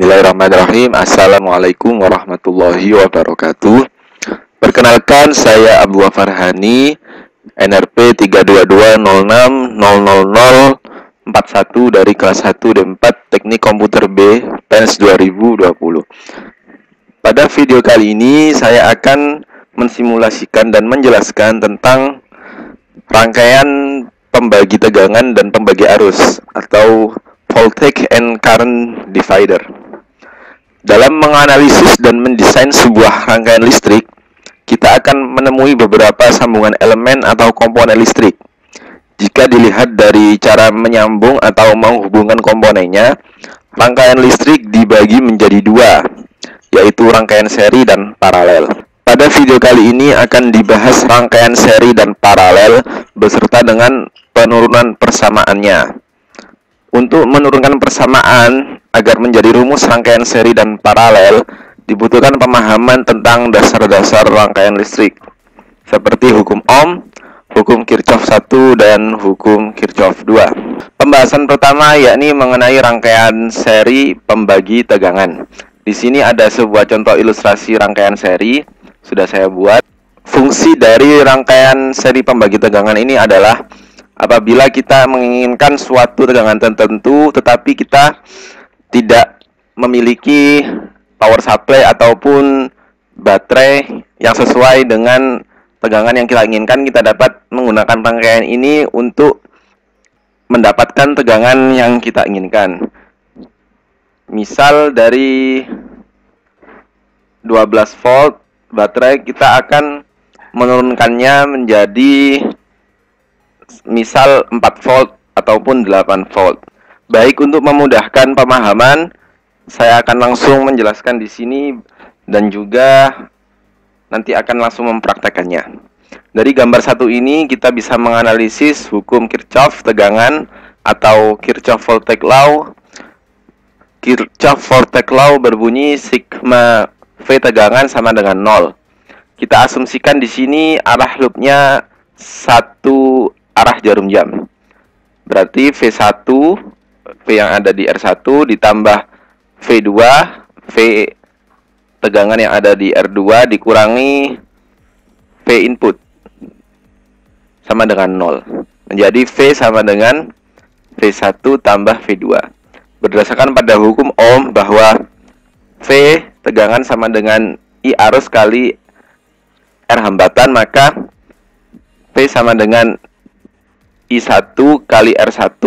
Bismillahirrahmanirrahim. Assalamualaikum warahmatullahi wabarakatuh. Perkenalkan, saya Abu Farhani, NRP 322060041 dari kelas 1 dan 4 Teknik Komputer B, PENS 2020. Pada video kali ini saya akan mensimulasikan dan menjelaskan tentang rangkaian pembagi tegangan dan pembagi arus atau voltage and current divider. Dalam menganalisis dan mendesain sebuah rangkaian listrik, kita akan menemui beberapa sambungan elemen atau komponen listrik. Jika dilihat dari cara menyambung atau menghubungkan komponennya, rangkaian listrik dibagi menjadi dua, yaitu rangkaian seri dan paralel. Pada video kali ini akan dibahas rangkaian seri dan paralel beserta dengan penurunan persamaannya. Untuk menurunkan persamaan agar menjadi rumus rangkaian seri dan paralel, dibutuhkan pemahaman tentang dasar-dasar rangkaian listrik, seperti hukum Ohm, hukum Kirchhoff 1, dan hukum Kirchhoff 2. Pembahasan pertama yakni mengenai rangkaian seri pembagi tegangan. Di sini ada sebuah contoh ilustrasi rangkaian seri, sudah saya buat. Fungsi dari rangkaian seri pembagi tegangan ini adalah apabila kita menginginkan suatu tegangan tertentu tetapi kita tidak memiliki power supply ataupun baterai yang sesuai dengan tegangan yang kita inginkan, kita dapat menggunakan rangkaian ini untuk mendapatkan tegangan yang kita inginkan. Misal dari 12 volt baterai, kita akan menurunkannya menjadi misal 4 volt ataupun 8 volt. Baik, untuk memudahkan pemahaman, saya akan langsung menjelaskan di sini dan juga nanti akan langsung mempraktekannya. Dari gambar satu ini kita bisa menganalisis hukum Kirchhoff tegangan atau Kirchhoff voltage law. Kirchhoff voltage law berbunyi sigma V tegangan sama dengan 0. Kita asumsikan di sini arah loopnya satu arah jarum jam. Berarti V1, V yang ada di R1 ditambah V2, V tegangan yang ada di R2 dikurangi V input sama dengan 0. Menjadi V sama dengan V1 tambah V2. Berdasarkan pada hukum Ohm bahwa V tegangan sama dengan I arus kali R hambatan, maka V sama dengan I1 kali R1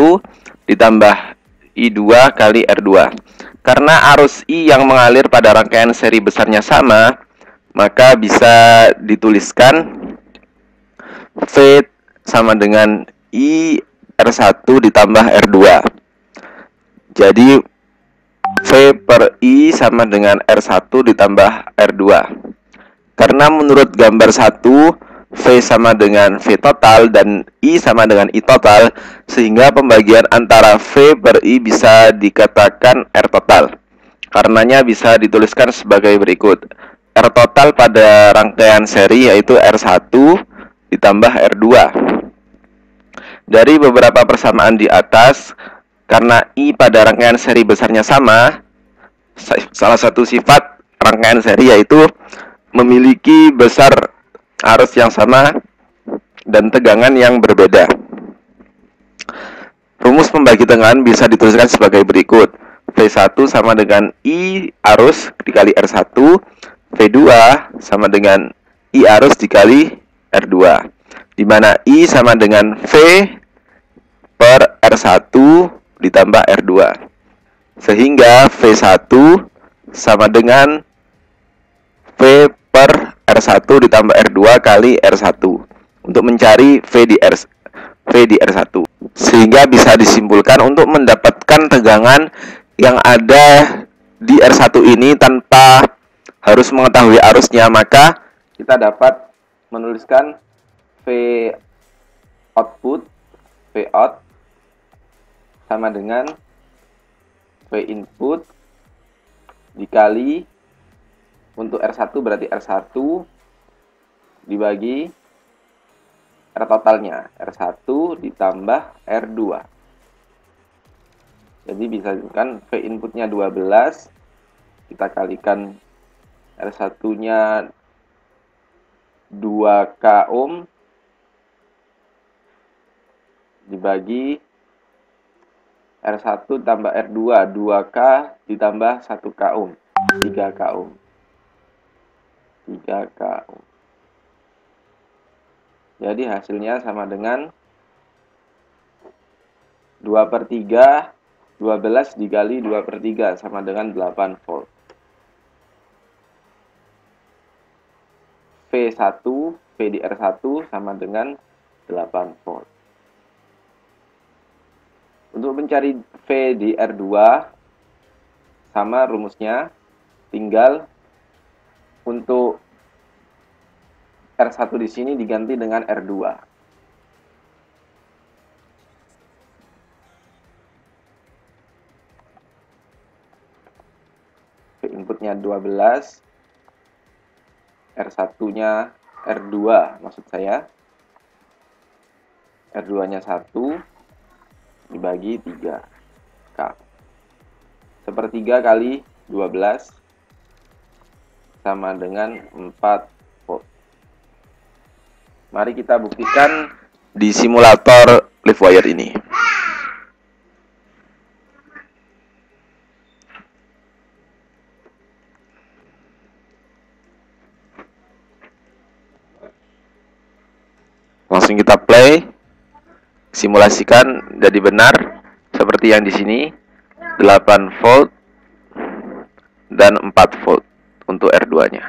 ditambah I2 kali R2. Karena arus I yang mengalir pada rangkaian seri besarnya sama, maka bisa dituliskan V sama dengan I R1 ditambah R2. Jadi V per I sama dengan R1 ditambah R2. Karena menurut gambar 1, V sama dengan V total dan I sama dengan I total, sehingga pembagian antara V per I bisa dikatakan R total. Karenanya bisa dituliskan sebagai berikut. R total pada rangkaian seri yaitu R1 ditambah R2. Dari beberapa persamaan di atas, karena I pada rangkaian seri besarnya sama, salah satu sifat rangkaian seri yaitu memiliki besar arus yang sama dan tegangan yang berbeda. Rumus pembagi tegangan bisa dituliskan sebagai berikut. V1 sama dengan I arus dikali R1, V2 sama dengan I arus dikali R2, di mana I sama dengan V per R1 ditambah R2, sehingga V1 sama dengan V per R1 ditambah R2 kali R1 untuk mencari V di R1, sehingga bisa disimpulkan untuk mendapatkan tegangan yang ada di R1 ini tanpa harus mengetahui arusnya, maka kita dapat menuliskan V output, V out sama dengan V input dikali untuk R1 berarti R1 dibagi R totalnya, R1 ditambah R2. Jadi bisa kan V inputnya 12 kita kalikan R1 nya 2K ohm dibagi R1 tambah R2, 2K ditambah 1K ohm, 3K ohm. 3K ohm. Jadi hasilnya sama dengan 2/3, 12 dikali 2/3 sama dengan 8 volt. V1, V di R1 sama dengan 8 volt. Untuk mencari V di R2, sama rumusnya, tinggal untuk R1 di sini diganti dengan R2. V inputnya 12, R1-nya R2 maksud saya. R2-nya 1 dibagi 3K. 1/3 kali 12 sama dengan 4 volt. Mari kita buktikan di simulator LiveWire ini. Langsung kita play, simulasikan jadi benar seperti yang di sini, 8 volt dan 4 volt untuk R2-nya.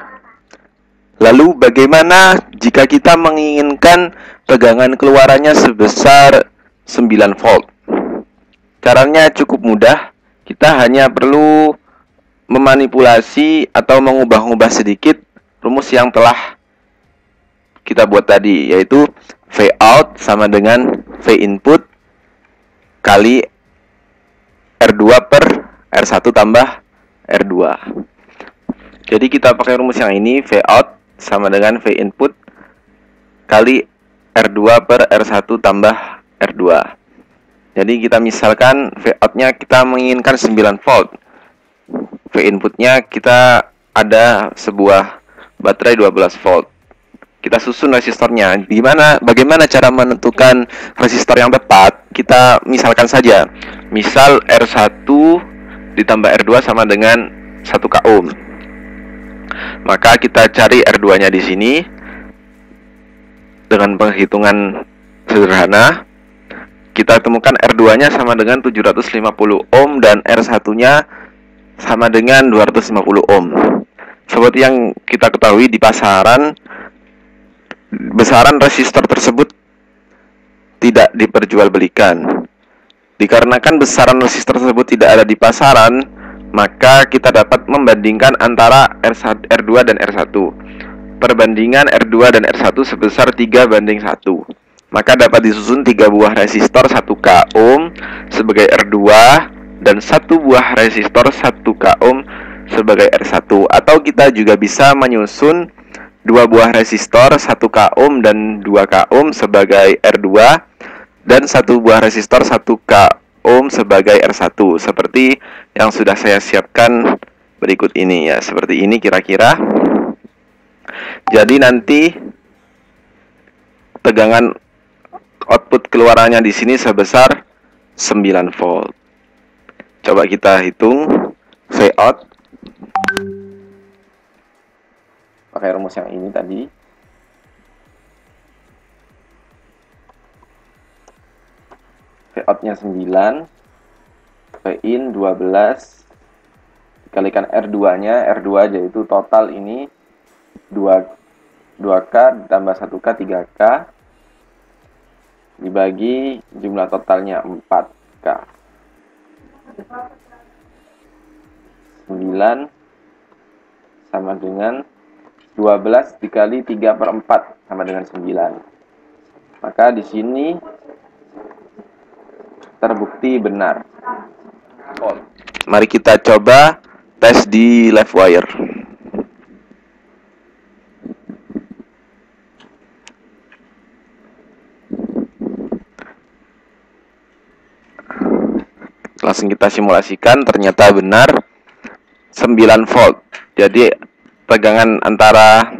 Lalu bagaimana jika kita menginginkan tegangan keluarannya sebesar 9 volt? Caranya cukup mudah, kita hanya perlu memanipulasi atau mengubah-ubah sedikit rumus yang telah kita buat tadi, yaitu V out sama dengan V input kali R2 per R1 tambah R2. Jadi kita pakai rumus yang ini, V out sama dengan V input kali R2 per R1 tambah R2. Jadi kita misalkan V out-nya kita menginginkan 9 volt. V inputnya kita ada sebuah baterai 12 volt. Kita susun resistornya. Bagaimana cara menentukan resistor yang tepat? Kita misalkan saja. Misal R1 ditambah R2 sama dengan 1K ohm. Maka kita cari R2-nya di sini dengan penghitungan sederhana. Kita temukan R2-nya sama dengan 750 ohm dan R1-nya sama dengan 250 ohm. Seperti yang kita ketahui di pasaran, besaran resistor tersebut tidak diperjualbelikan. Dikarenakan besaran resistor tersebut tidak ada di pasaran, maka kita dapat membandingkan antara R2 dan R1. Perbandingan R2 dan R1 sebesar 3:1. Maka dapat disusun 3 buah resistor 1K ohm sebagai R2 dan 1 buah resistor 1K ohm sebagai R1. Atau kita juga bisa menyusun 2 buah resistor 1K ohm dan 2K ohm sebagai R2 dan 1 buah resistor 1K ohm sebagai R1, seperti yang sudah saya siapkan berikut ini ya. Seperti ini kira-kira. Jadi nanti tegangan output keluarannya di sini sebesar 9 volt. Coba kita hitung V out pakai rumus yang ini tadi. V out-nya 9, V in 12 dikalikan R2-nya, R2 yaitu total ini 2K ditambah 1K 3K dibagi jumlah totalnya 4K. 9 sama dengan 12 dikali 3/4 sama dengan 9. Maka di sini terbukti benar. Mari kita coba tes di LiveWire. Langsung kita simulasikan, ternyata benar 9 volt. Jadi tegangan antara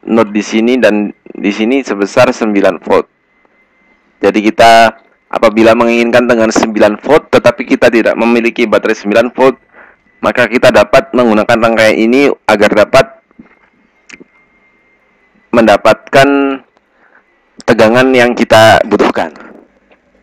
node di sini dan di sini sebesar 9 volt. Jadi kita apabila menginginkan tegangan 9 volt tetapi kita tidak memiliki baterai 9 volt, maka kita dapat menggunakan rangkaian ini agar dapat mendapatkan tegangan yang kita butuhkan.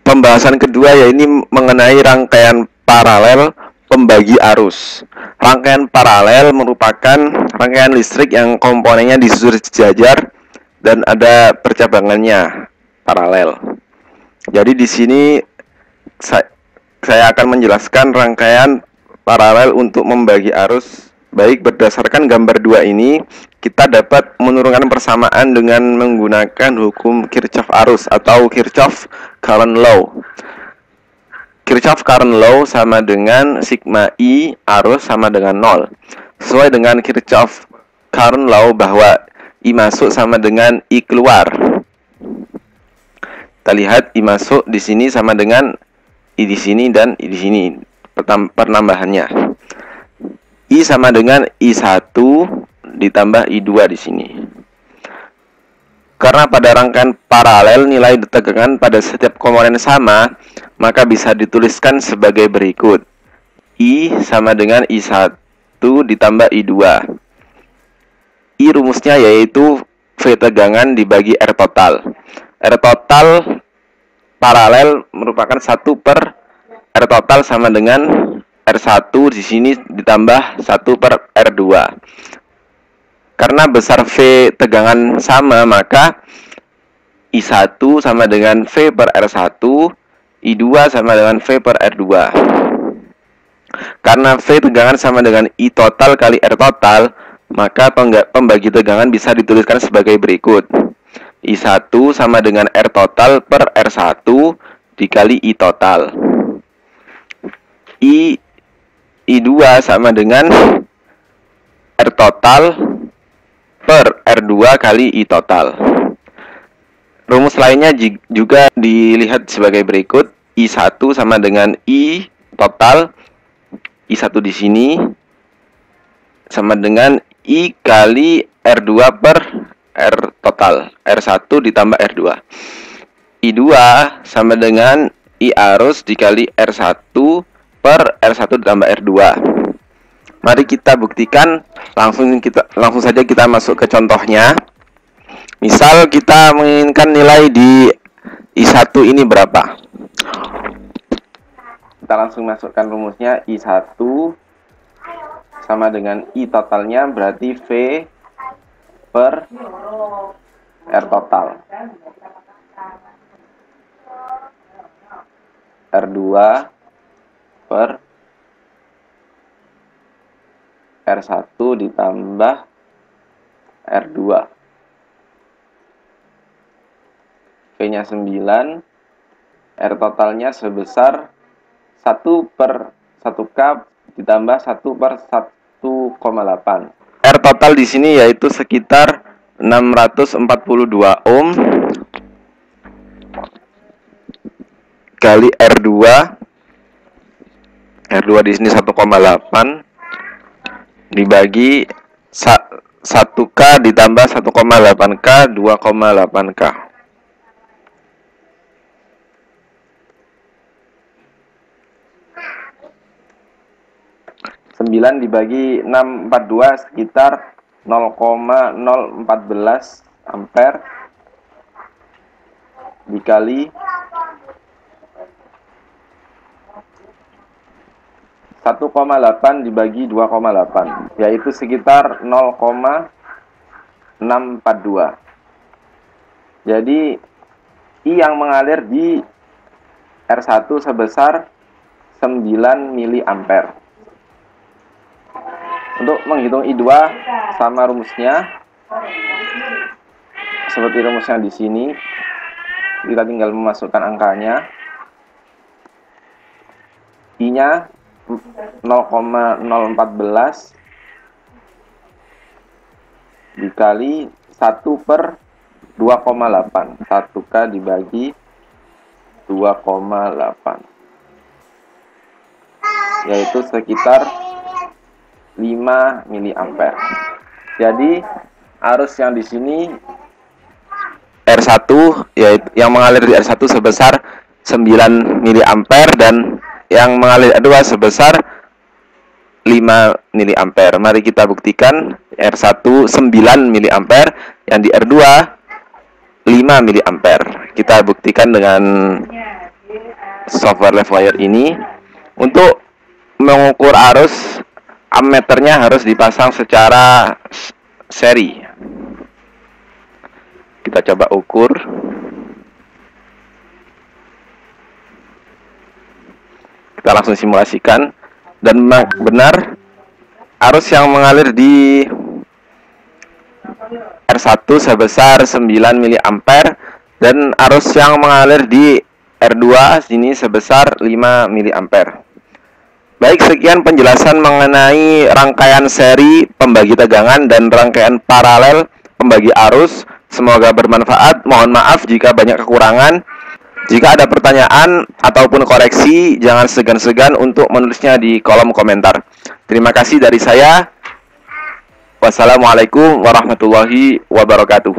Pembahasan kedua yaitu mengenai rangkaian paralel pembagi arus. Rangkaian paralel merupakan rangkaian listrik yang komponennya disusun sejajar dan ada percabangannya paralel. Jadi di sini saya akan menjelaskan rangkaian paralel untuk membagi arus. Baik, berdasarkan gambar 2 ini kita dapat menurunkan persamaan dengan menggunakan hukum Kirchhoff arus atau Kirchhoff current law. Kirchhoff current law sama dengan sigma I arus sama dengan 0. Sesuai dengan Kirchhoff current law bahwa I masuk sama dengan I keluar. Kita lihat I masuk di sini sama dengan I di sini dan I di sini penambahannya. I sama dengan I1 ditambah I2 di sini. Karena pada rangkaian paralel nilai tegangan pada setiap komponen sama, maka bisa dituliskan sebagai berikut. I sama dengan I1 ditambah I2. I rumusnya yaitu V tegangan dibagi R total. R total paralel merupakan 1 per R total sama dengan R1 di sini ditambah 1 per R2. Karena besar V tegangan sama, maka I1 sama dengan V per R1, I2 sama dengan V per R2. Karena V tegangan sama dengan I total kali R total, maka pembagi tegangan bisa dituliskan sebagai berikut. I1 sama dengan R total per R1 dikali I total. I2 sama dengan R total per R2 kali I total. Rumus lainnya juga dilihat sebagai berikut. I1 sama dengan I total, I1 di sini sama dengan I kali R2 per R total, R1 ditambah R2. I2 sama dengan I arus dikali R1 per R1 ditambah R2. Mari kita buktikan, langsung saja kita masuk ke contohnya. Misal kita menginginkan nilai di I1 ini berapa? Kita langsung masukkan rumusnya. I1 sama dengan I totalnya berarti V per R total. R2 per R1 ditambah R2. V-nya 9, R totalnya sebesar 1 per 1K ditambah 1 per 1,8. R total di sini yaitu sekitar 642 ohm kali R2. R2 di sini 1,8 dibagi 1K ditambah 1,8K 2,8K. 9 dibagi 642 sekitar 0,014 ampere dikali 1,8 dibagi 2,8, yaitu sekitar 0,642. Jadi I yang mengalir di R1 sebesar 9 mA. Untuk menghitung I2 sama rumusnya seperti rumusnya di sini. Kita tinggal memasukkan angkanya. I-nya 0,014 dikali 1 per 2,8. 1K dibagi 2,8, yaitu sekitar 5 mA. Jadi arus yang di sini R1 yaitu yang mengalir di R1 sebesar 9 mA dan yang mengalir R2 sebesar 5 mA. Mari kita buktikan. R1 9 mA, yang di R2 5 mA. Kita buktikan dengan software Livewire ini. Untuk mengukur arus, ammeternya harus dipasang secara seri. Kita coba ukur. Kita langsung simulasikan, dan benar arus yang mengalir di R1 sebesar 9 mA dan arus yang mengalir di R2 sini sebesar 5 mA. Baik, sekian penjelasan mengenai rangkaian seri pembagi tegangan dan rangkaian paralel pembagi arus. Semoga bermanfaat. Mohon maaf jika banyak kekurangan. Jika ada pertanyaan ataupun koreksi, jangan segan-segan untuk menulisnya di kolom komentar. Terima kasih dari saya. Wassalamualaikum warahmatullahi wabarakatuh.